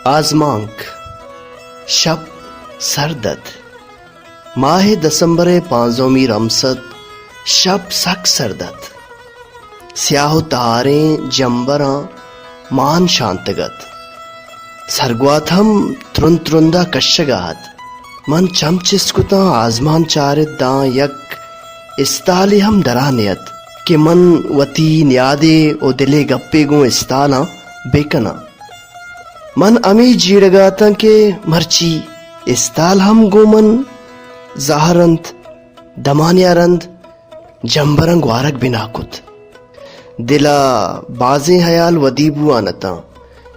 آزمانک شب سردد ماہ دسمبر 5 رمسد شب سک سردد سیاہ تاریں جمبراں مان شانتگت سرگوات ہم ترن ترندہ کشگاہت من چمچسکتاں آزمان چارت داں یک استالی ہم درانیت کہ من وتی نیادے او دلے گپے گوں استالاں بیکنا من امی جیڑگاتاں کے مرچی استال ہم گو من زہرند دمانیارند جمبرنگ وارک بنا کت دلا بازیں حیال ودی بو آنتاں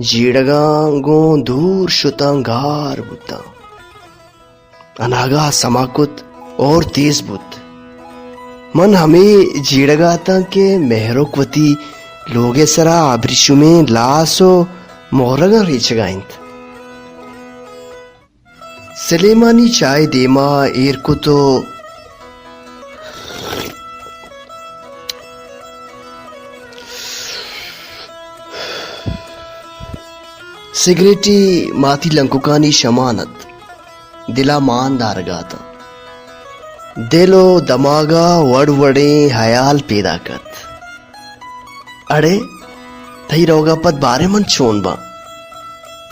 جیڑگاں گوں دور شتاں گار بوتاں اناگاہ سماکت اور تیز بوت من ہمیں جیڑگاتاں کے مہروک وتی لوگے سرا آبریشمیں لاسو مورگاں ریچگائنت سلیمانی چائے دیما ایرکو تو سگریٹی ماتی لنکوکانی شمانت دلا مان دارگاتا دلو دماغا وڑ وڑیں حیال پیدا کت اڑے تہی روگا پت بارے من چون با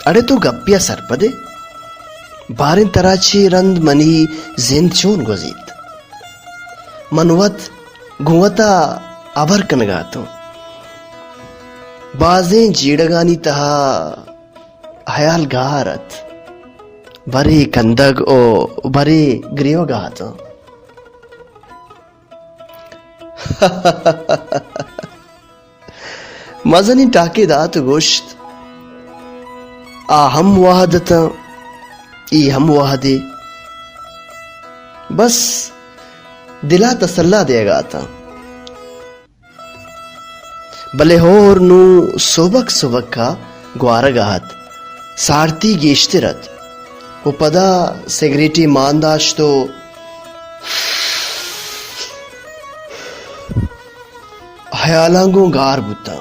اڑے تو گپیا سر پدے بارن تراچی رند منی زند چون گزید منوت گوتا ابر کنگاتو بازیں جیڑگانی تہا حیال گارت بری کندگ او بری گریو گاتو مزنی ٹاکے دات گوشت آ ہم وحدتا ای ہم وحدے بس دلا تسلا دے گاتا بلے ہور نو صبح صبح کا گوارا گاہت سارتی گیشتے رت وہ پدا سگریٹی مانداش تو حیالانگوں گار بوتا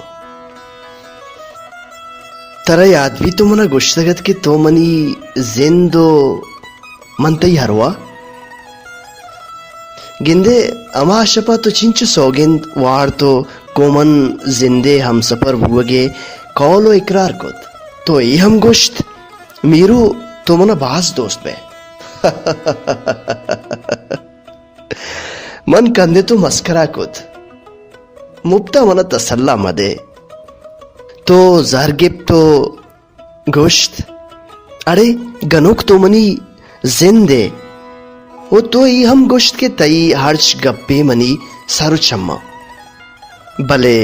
ترہ یاد بھی تو منا گشتگت کہ تو منی زندو منتی ہروا گندے اما شپا تو چنچ سوگند وار تو کومن زندے ہم سفر بھوگے قول و اقرار کت تو ای ہم گشت میرو تو منا باز دوست بے من کندے تو مسکرا کت مبتا منا تسلا مدے تو زرگب تو گوشت اڑے گنوک تو منی زندے وہ تو ای ہم گوشت کے تئی ہرچ گپے منی سارو چما بلے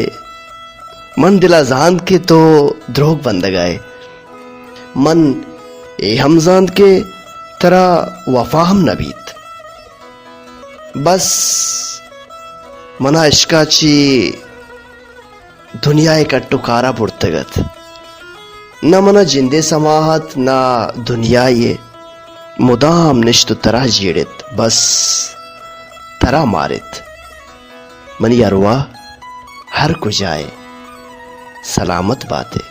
من دلا زاند کے تو دروگ بندگائے من اے ہم زاند کے ترا وفا ہم نبیت بس منا عشقا چی دنیا ایک اٹکارا پرتگت نہ منا جندے سماحت نہ دنیا یہ مدام نشت ترا جیڑت بس ترا مارت منی ارواح ہر کو جائے سلامت باتیں